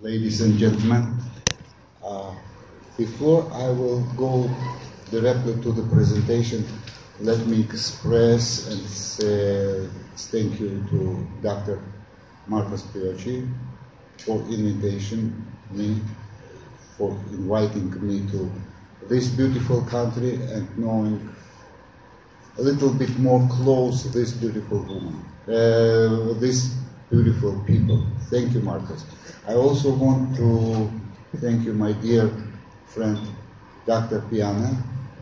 Ladies and gentlemen, before I will go directly to the presentation, let me express and say thank you to Dr. Marcos Piocci for inviting me to this beautiful country and knowing a little bit more close this beautiful woman, these beautiful people. Thank you, Marcos. I also want to thank you, my dear friend, Dr. Piana,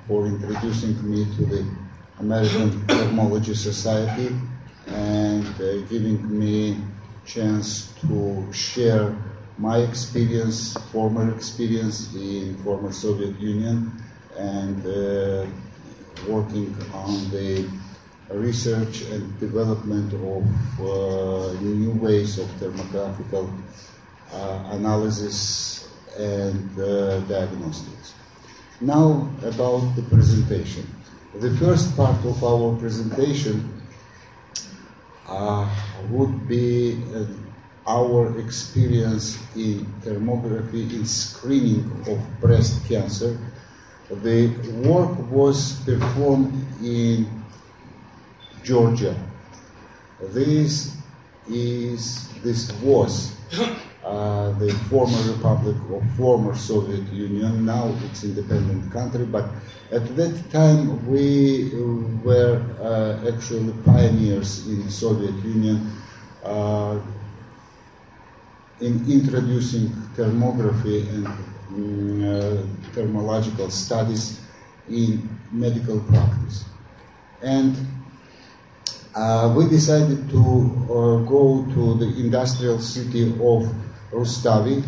for introducing me to the American Thermology Society and giving me chance to share my experience, former experience in former Soviet Union, and working on the research and development of new ways of thermographical analysis and diagnostics. Now about the presentation. The first part of our presentation would be our experience in thermography in screening of breast cancer. The work was performed in Georgia. This was the former republic of former Soviet Union. Now it's independent country, but at that time we were actually pioneers in Soviet Union in introducing thermography and thermological studies in medical practice. And we decided to go to the industrial city of Rustavi,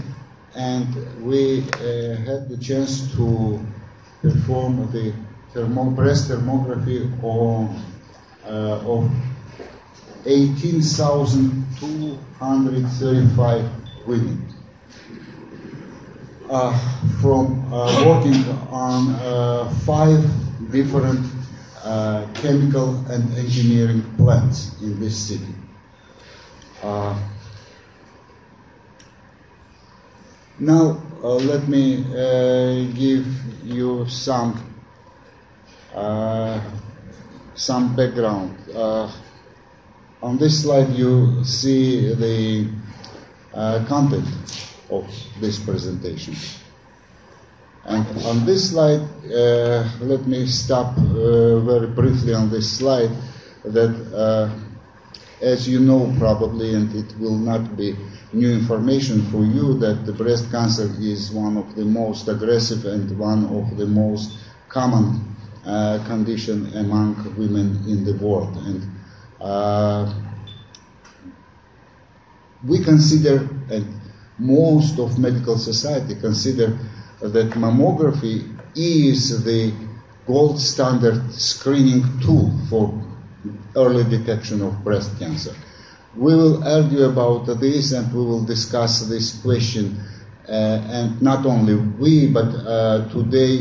and we had the chance to perform the breast thermography of 18,235 women. From working on 5 different chemical and engineering plants in this city. Now let me give you some background. On this slide you see the content of this presentation. And on this slide, let me stop very briefly on this slide that, as you know probably, and it will not be new information for you, that the breast cancer is one of the most aggressive and one of the most common condition among women in the world. And we consider, and most of medical society consider, that mammography is the gold standard screening tool for early detection of breast cancer. We will argue about this and we will discuss this question, and not only we, but today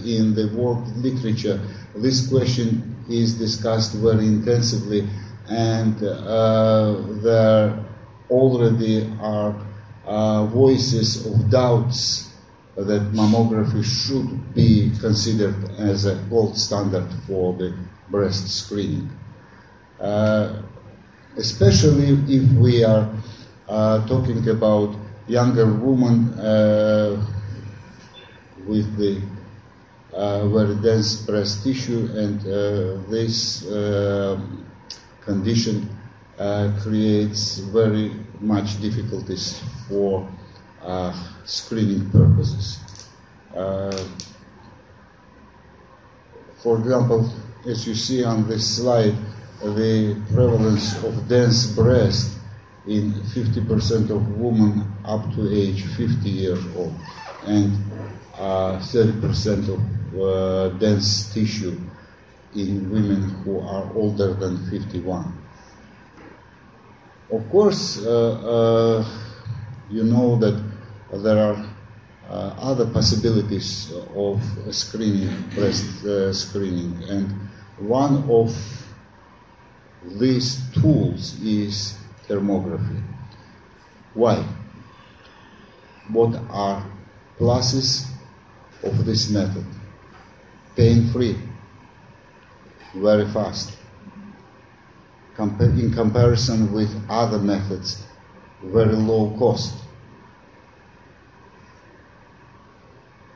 in the world literature, this question is discussed very intensively, and there already are voices of doubts that mammography should be considered as a gold standard for the breast screening. Especially if we are talking about younger women with the very dense breast tissue, and this condition creates very much difficulties for screening purposes. For example, as you see on this slide, the prevalence of dense breast in 50% of women up to age 50 years old, and 30% of dense tissue in women who are older than 51. Of course, you know that there are other possibilities of screening, breast screening, and one of these tools is thermography. Why? what are pluses of this method. Pain-free, very fast. In comparison with other methods, very low cost.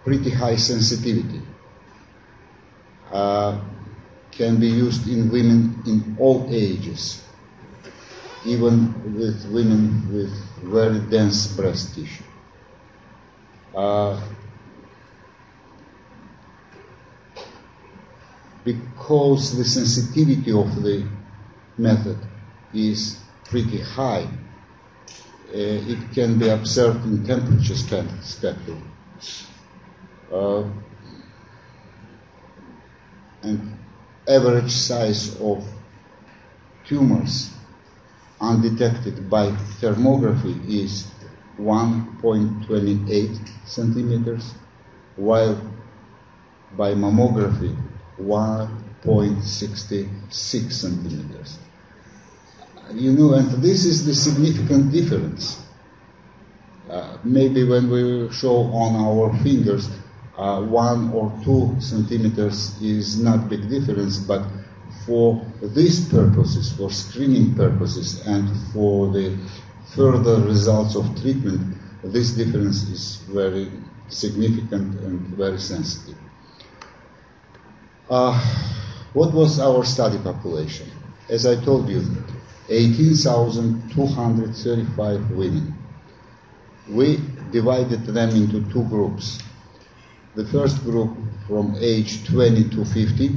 Pretty high sensitivity. Can be used in women in all ages, even with women with very dense breast tissue. Because the sensitivity of the method is pretty high, it can be observed in temperature spectrum. And average size of tumors undetected by thermography is 1.28 centimeters, while by mammography 1.66 centimeters. You know, and this is the significant difference. Maybe when we show on our fingers 1 or 2 centimeters is not big difference, but for these purposes, for screening purposes and for the further results of treatment, this difference is very significant and very sensitive. What was our study population? As I told you, 18,235 women. We divided them into 2 groups. The first group from age 20 to 50,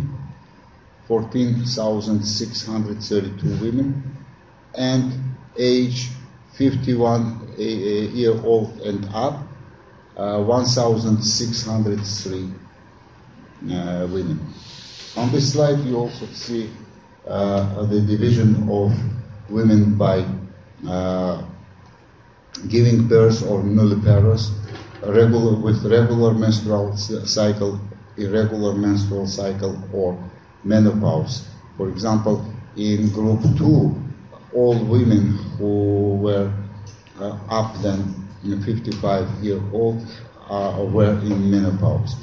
14,632 women, and age 51 year old and up, 1,603 women. On this slide you also see the division of women by giving birth or nulliparous, with regular menstrual cycle, irregular menstrual cycle, or menopause. For example, in group 2, all women who were up than 55 years old were in menopause.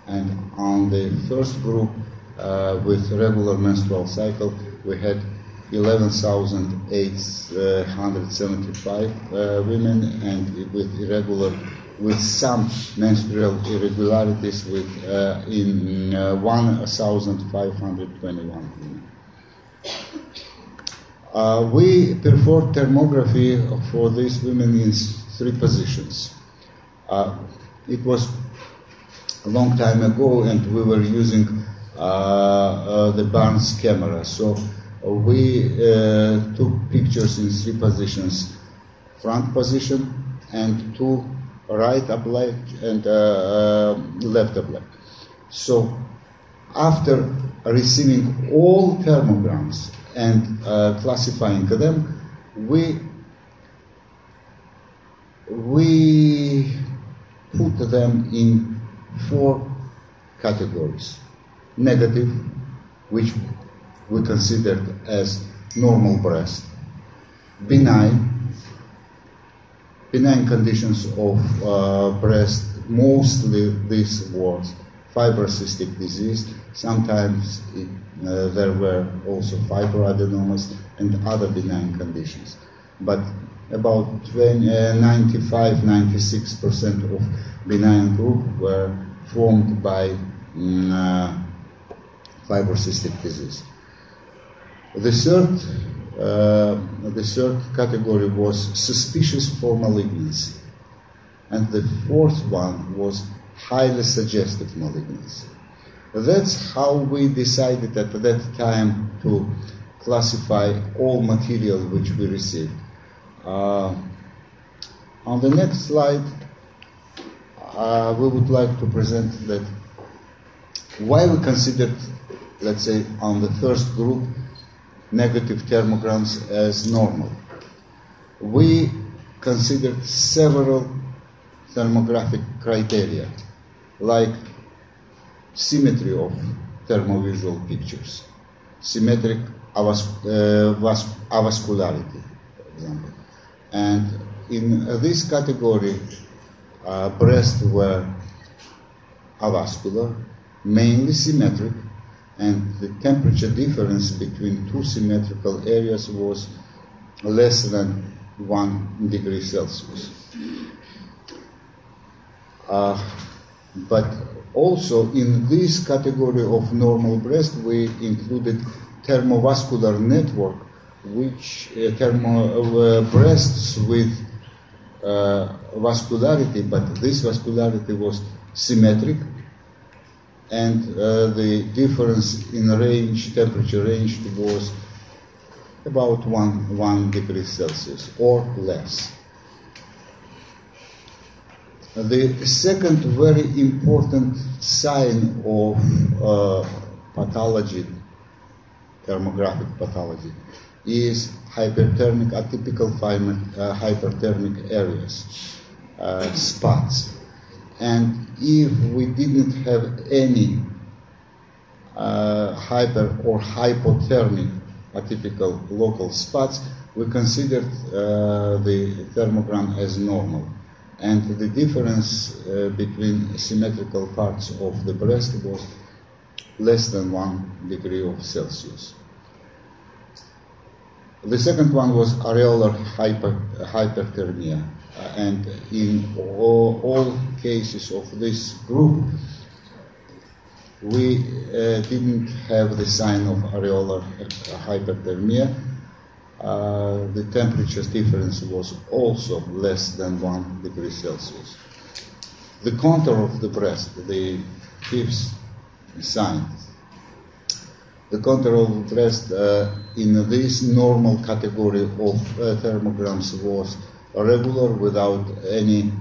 And on the first group with regular menstrual cycle, we had 11,875 women, and with some menstrual irregularities in 1,521 women. We performed thermography for these women in 3 positions. It was a long time ago, and we were using the Barnes camera. So we took pictures in 3 positions: front position and 2 right oblique and left oblique. So after receiving all thermograms and classifying them, we put them in 4 categories. Negative, which we considered as normal breast. Benign conditions of breast, mostly this was fibrocystic disease. Sometimes there were also fibroadenomas and other benign conditions. But about 95-96% of benign group were formed by fibrocystic disease. The third category was suspicious for malignancy, and the 4th one was highly suggestive malignancy. That's how we decided at that time to classify all material which we received. On the next slide, we would like to present that why we considered, let's say, on the first group, negative thermograms as normal. We considered several thermographic criteria, like symmetry of thermovisual pictures, symmetric avascularity, for example. And in this category, breasts were avascular, mainly symmetric, and the temperature difference between two symmetrical areas was less than 1 degree Celsius. But also in this category of normal breast, we included thermovascular network, which breasts with vascularity, but this vascularity was symmetric, and the difference in range, temperature range, was about 1 degree Celsius or less. The second very important sign of pathology, thermographic pathology, is hyperthermic, atypical hyperthermic areas, spots. And if we didn't have any hyper or hypothermic atypical local spots, we considered the thermogram as normal. And the difference between symmetrical parts of the breast was less than 1 degree of Celsius. The second one was areolar hyperthermia, and in all cases of this group, we didn't have the sign of areolar hyperthermia. The temperature difference was also less than 1 degree Celsius. The contour of the breast, the fifth sign. The contour of the breast in this normal category of thermograms was regular, without any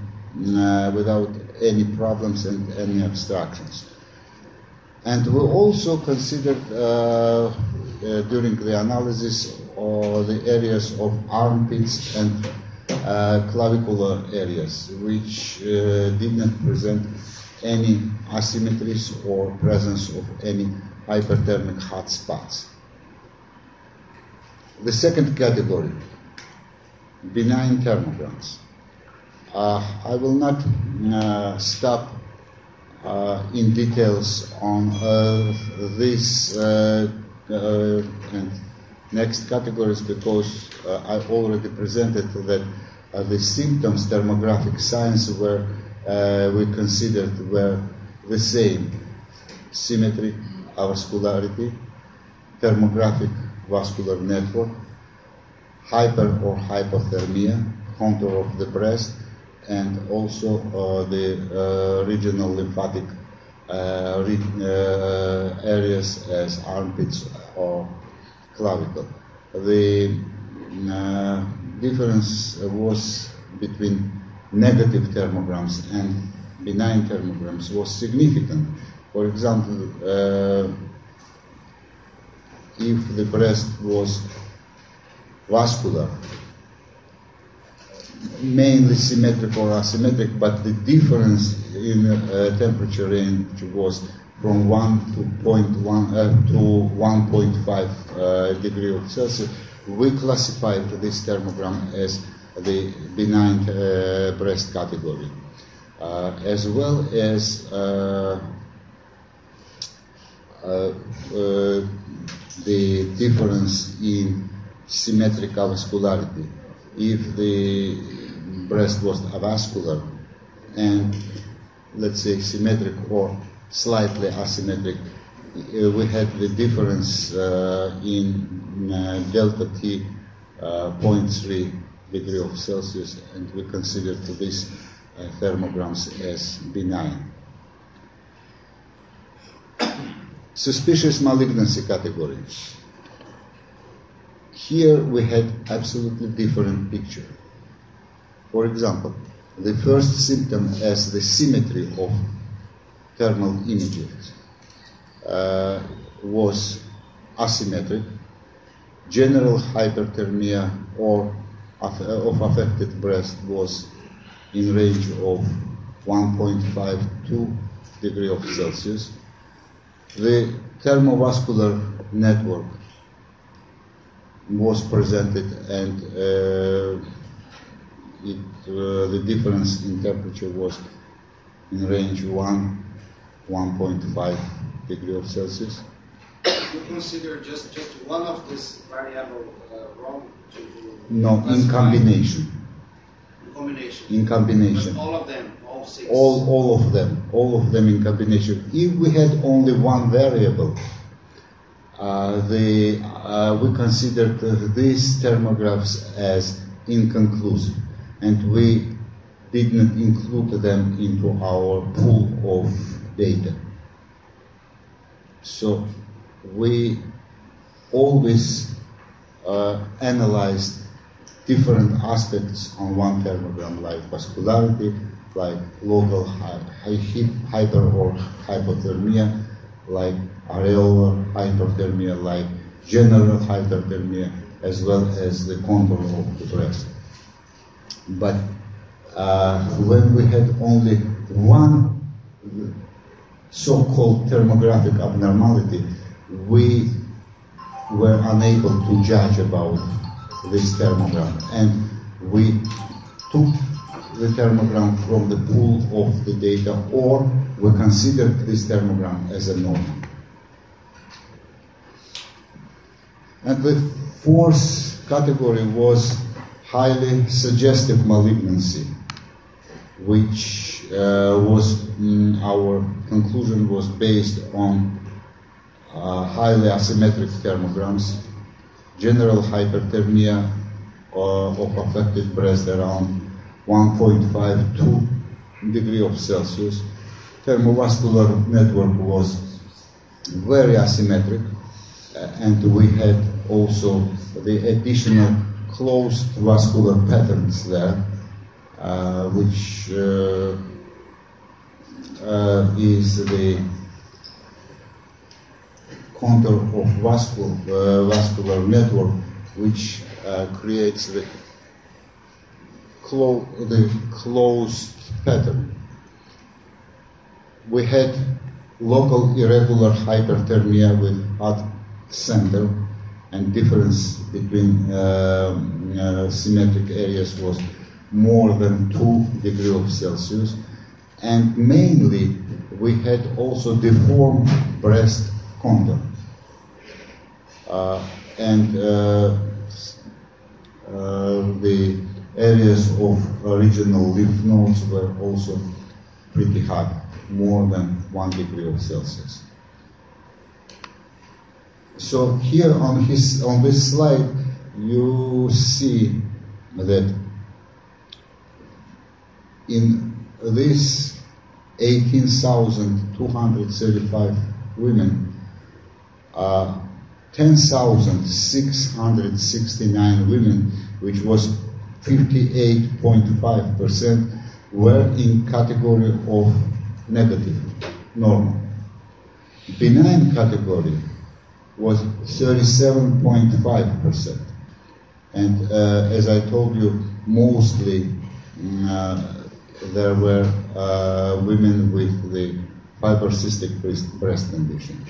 problems and any obstructions. And we also considered during the analysis the areas of armpits and clavicular areas, which did not present any asymmetries or presence of any hyperthermic hot spots. The second category, benign thermograms. I will not stop in details on this and next categories, because I already presented that the symptoms, thermographic signs, were we considered were the same: symmetry, avascularity, thermographic vascular network, hyper or hypothermia, contour of the breast, and also the regional lymphatic areas as armpits or clavicle. The difference was between negative thermograms and benign thermograms was significant. For example, if the breast was vascular, mainly symmetric or asymmetric, but the difference in temperature range was from 1 to 1.5 degree of Celsius, we classified this thermogram as the benign breast category, as well as the difference in symmetric avascularity. If the breast was avascular and, let's say, symmetric or slightly asymmetric, we had the difference in delta T 0.3 degree of Celsius, and we considered these thermograms as benign. Suspicious malignancy category. Here we had absolutely different picture. For example, the first symptom as the symmetry of thermal images was asymmetric. General hyperthermia or of affected breast was in range of 1.52 degree of Celsius. The thermovascular network was presented, and the difference in temperature was in range 1.5 degree of Celsius. You consider just one of this variable wrong? No, in combination. In combination. In combination. But all of them, all six. All of them in combination. If we had only one variable, we considered these thermographs as inconclusive, and we did not include them into our pool of data. So we always analyzed different aspects on one thermogram, like vascularity, like local hyper or hypothermia, like areolar hyperthermia, like general hyperthermia, as well as the contour of the breast. But when we had only one so-called thermographic abnormality, we were unable to judge about this thermogram, and we took the thermogram from the pool of the data, or we considered this thermogram as a normal. And the fourth category was highly suggestive malignancy, which our conclusion was based on highly asymmetric thermograms, general hyperthermia of affected breast around 1.52 degree of Celsius. Thermovascular network was very asymmetric, and we had also the additional closed vascular patterns there, which is the contour of vascular network, which creates the closed pattern. We had local irregular hyperthermia with at center, and difference between symmetric areas was more than 2 degrees of Celsius. And mainly, we had also deformed breast contour. The areas of original lymph nodes were also pretty high, more than 1 degree of Celsius. So here on this slide, you see that in these 18,235 women, 10,669 women, which was 58.5%, were in category of negative, normal. Benign category was 37.5%. And as I told you, mostly there were women with the fibrocystic breast condition.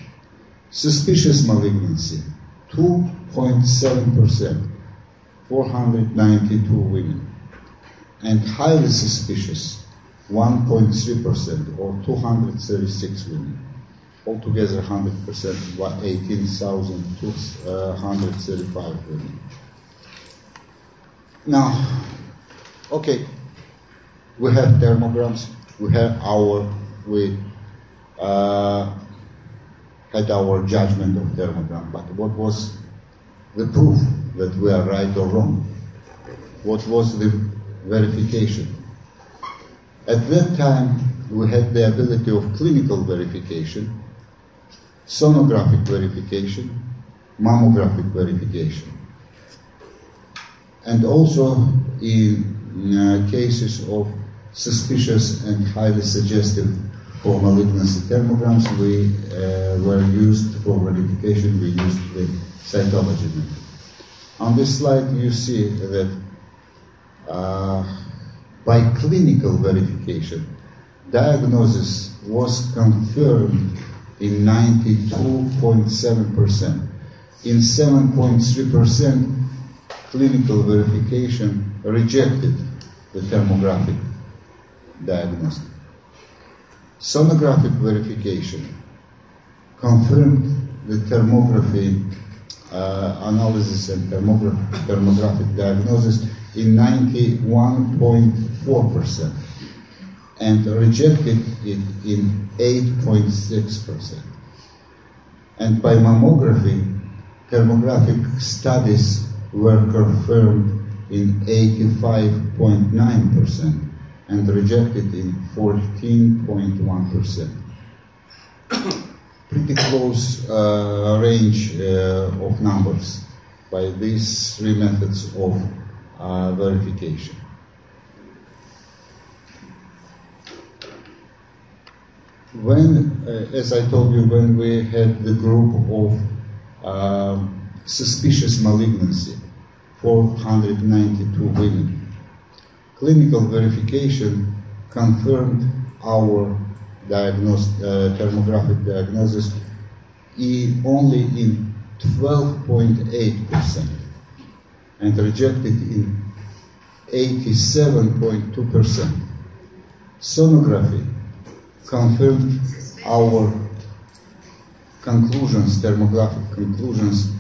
Suspicious malignancy, 2.7%, 492 women. And highly suspicious, 1.3%, or 236 women. Altogether 100%, 18,235 women. Now, okay, we have thermograms, we had our judgment of thermogram, but what was the proof that we are right or wrong? What was the verification? At that time, we had the ability of clinical verification, sonographic verification, mammographic verification. And also in cases of suspicious and highly suggestive for malignancy thermograms, we were used for verification, we used the cytology method. On this slide you see that by clinical verification, diagnosis was confirmed in 92.7%. In 7.3%, clinical verification rejected the thermographic diagnostic. Sonographic verification confirmed the thermography analysis and thermographic diagnosis in 91.4% and rejected it in 8.6%. And by mammography, thermographic studies were confirmed in 85.9% and rejected in 14.1%. Pretty close range of numbers by these three methods of verification. When, as I told you, when we had the group of suspicious malignancy, 492 women, clinical verification confirmed our thermographic diagnosis only in 12.8% and rejected in 87.2%. Sonography confirmed our conclusions, thermographic conclusions,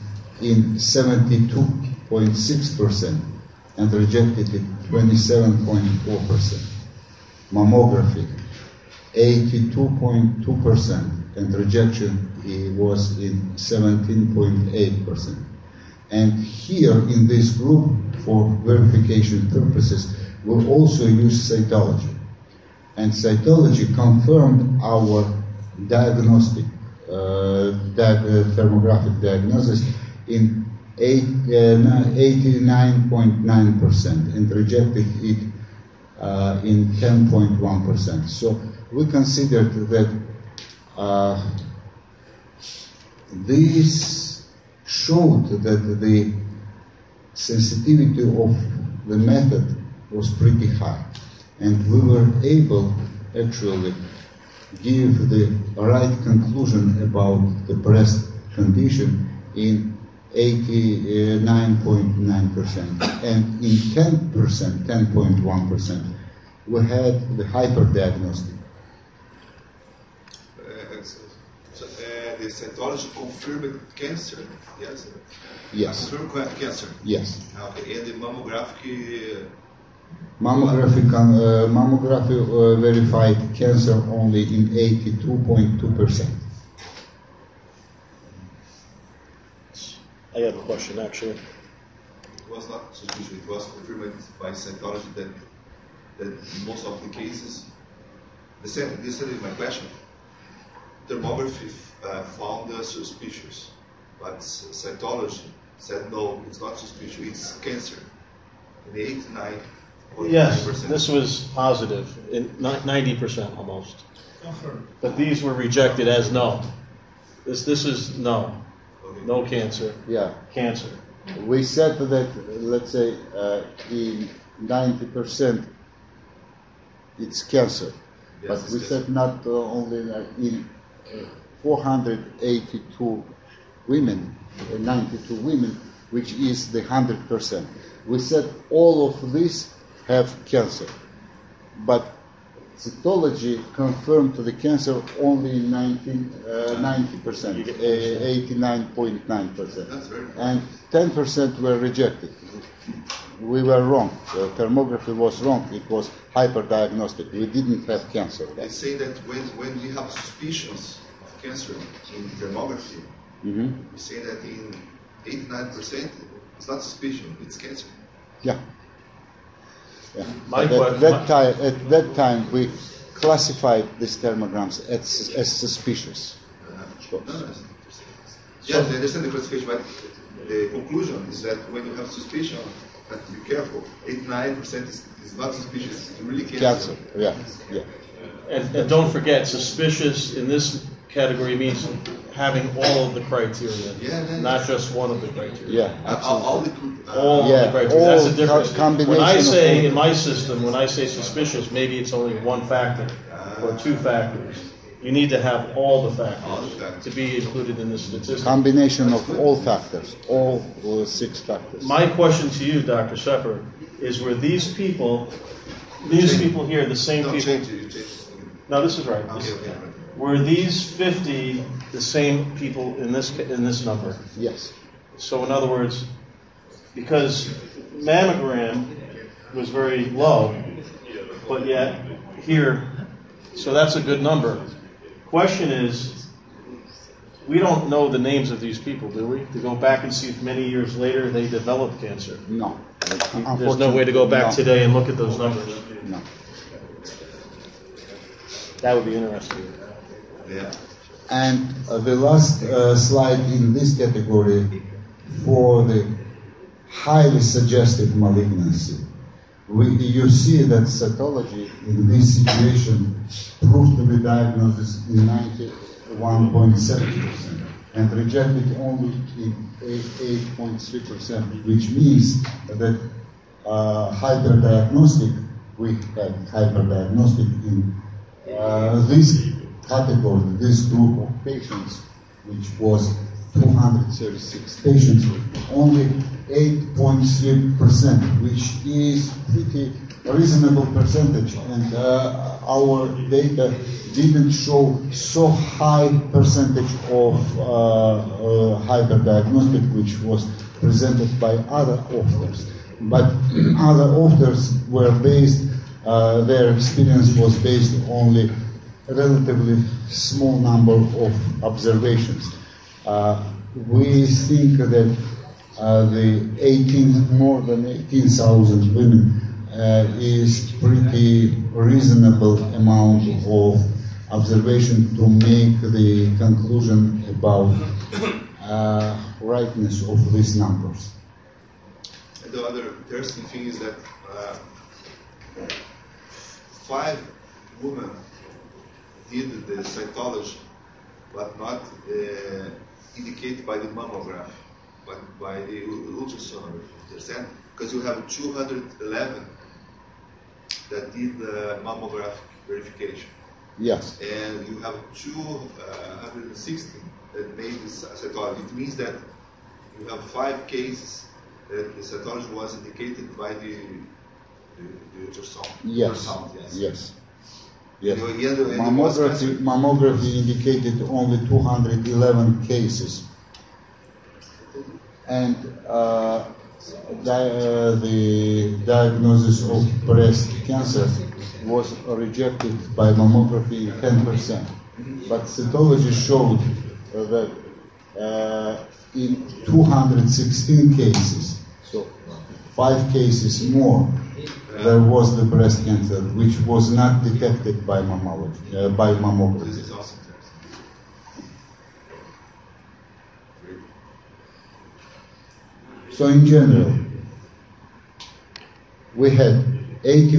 in 72.6% and rejected it 27.4%. Mammography, 82.2% and rejection was in 17.8%. And here in this group, for verification purposes, we'll also use cytology. And cytology confirmed our diagnostic, thermographic diagnosis in 89.9% and rejected it in 10.1%. So we considered that this showed that the sensitivity of the method was pretty high, and we were able actually give the right conclusion about the breast condition in 89.9%, and in 10.1%, we had the hyperdiagnostic. The cytology confirmed cancer, yes? Yes. Confirmed cancer? Yes. Okay. And the mammographic... Mammography verified cancer only in 82.2%. I have a question, actually. It was not suspicious, it was confirmed by cytology that in most of the cases, this is my question. Thermography found suspicious, but cytology said no, it's not suspicious, it's cancer. In 89.9%. Yes, this was positive, in 90% almost. But these were rejected as no. This is no. Okay. No cancer. Yeah. Cancer. We said that, let's say, in 90% it's cancer. Yes, But we said not only in 482 women, 92 women, which is the 100%. We said all of these have cancer, but cytology confirmed the cancer only in 90%, 89.9%, and 10% were rejected. We were wrong. The thermography was wrong. It was hyperdiagnostic. We didn't have cancer. They say that when we have suspicions of cancer in thermography, we say that in 89% it's not suspicion, it's cancer. Yeah. Yeah. At that time, we classified these thermograms as suspicious. Yes, I understand the classification, but the conclusion is that when you have suspicion, you have to be careful. 89% is not suspicious; it's really cancer. Yeah, yeah. And don't forget, suspicious in this category means having all of the criteria, not just one of the criteria. Yeah, absolutely. All of the criteria. That's the difference. Combination when I say in my system, when I say suspicious, maybe it's only one factor or two factors. You need to have all the factors to be included in this statistic. Combination of all factors, all 6 factors. My question to you, Dr. Sepper, is were these people these people here, the same people. Change it, you change it. No, this is right. Okay. Were these 50 the same people in this number? Yes. So in other words, because mammogram was very low, but yet here, so that's a good number. Question is, we don't know the names of these people, do we? To go back and see if many years later they developed cancer. No. There's no way to go back today and look at those numbers. No. That would be interesting. Yeah. And the last slide in this category for the highly suggestive malignancy. You see that cytology in this situation proved to be diagnosed in 91.7% and rejected only in 8.3%, which means that hyperdiagnostic, we had hyperdiagnostic in this category, this group of patients, which was 236 patients, only 8.3%, which is pretty reasonable percentage, and our data didn't show so high percentage of hyperdiagnostic, which was presented by other authors. But other authors were based, their experience was based only a relatively small number of observations. We think that the more than 18,000 women is pretty reasonable amount of observation to make the conclusion about rightness of these numbers. And the other interesting thing is that 5 women did the cytology, but not indicated by the mammograph, but by the ultrasonography. Understand? Because you have 211 that did the mammographic verification. Yes. And you have 260 that made this cytology. It means that you have 5 cases that the cytology was indicated by the ultrasound. Yes. Ultrasound, yes. Yes. Yes. Mammography indicated only 211 cases. And the diagnosis of breast cancer was rejected by mammography 10%. But cytology showed that in 216 cases, so 5 cases more, there was the breast cancer, which was not detected by mammography. This is awesome. So in general, we had 80,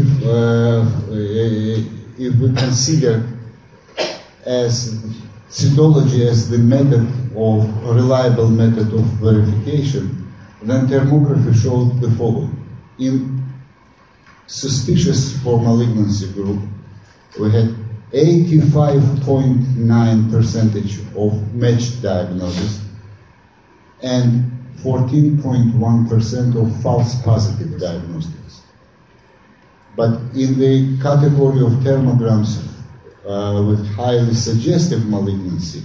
if we consider as cytology as the method of reliable method of verification, then thermography showed the following. In suspicious for malignancy group, we had 85.9% of matched diagnosis and 14.1% of false positive diagnostics. But in the category of thermograms with highly suggestive malignancy,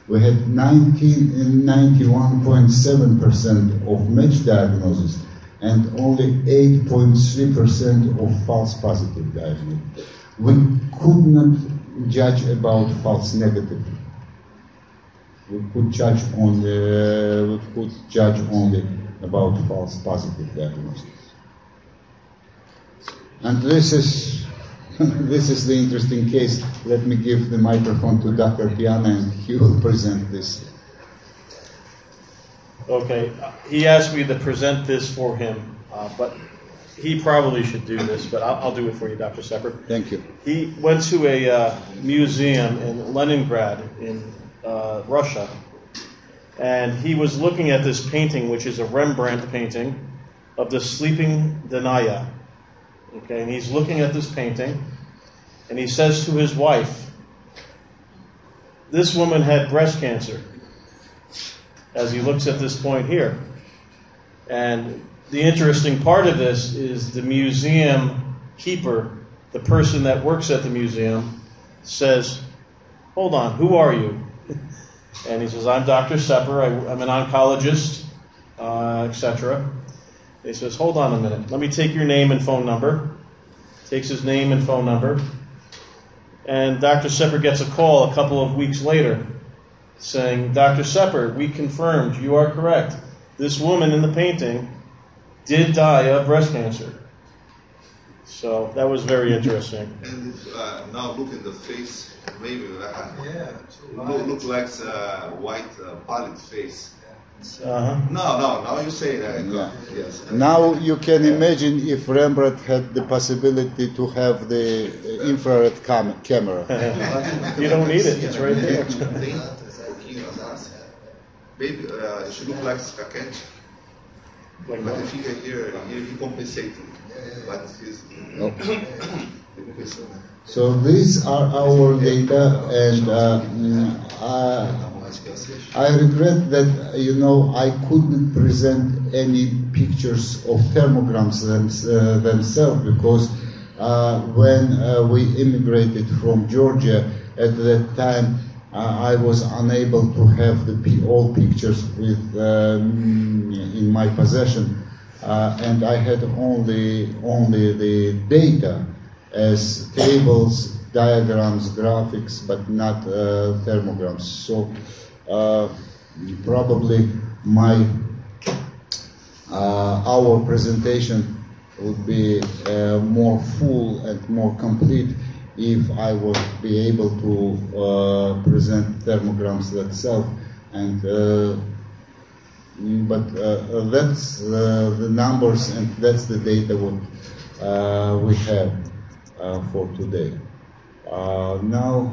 we had 91.7% of matched diagnosis and only 8.3% of false positive diagnosis. We could not judge about false negative. We could judge only about false positive diagnosis. And this is the interesting case. Let me give the microphone to Dr. Piana and he will present this. Okay, he asked me to present this for him, but he probably should do this, but I'll do it for you, Dr. Sepper. Thank you. He went to a museum in Leningrad in Russia, and he was looking at this painting, which is a Rembrandt painting of the sleeping Danaya. Okay, and he's looking at this painting, and he says to his wife, "This woman had breast cancer," as he looks at this point here. And the interesting part of this is the museum keeper the person that works at the museum says, hold on, who are you? And he says, I'm Dr. Sepper, I'm an oncologist, etc. He says, hold on a minute, let me take your name and phone number. Takes his name and phone number. And Dr. Sepper gets a call a couple of weeks later saying, Dr. Sepper, we confirmed, you are correct. This woman in the painting did die of breast cancer. So that was very interesting. And if, now look at the face, maybe look like a white pallid face. Uh-huh. No, now you say that. Yeah. Yes. Now you can imagine if Rembrandt had the possibility to have the infrared camera. You don't need it, it's right there. Maybe it should look like a cat. Like But the figure here he compensated. But he's So these are our data, and I regret that I couldn't present any pictures of thermograms themselves, because when we immigrated from Georgia at that time, I was unable to have all pictures in my possession, and I had only the data as tables, diagrams, graphics, but not thermograms. So probably our presentation would be more full and more complete if I would be able to present thermograms themselves. And but that's the numbers, and that's the data what we have for today. Now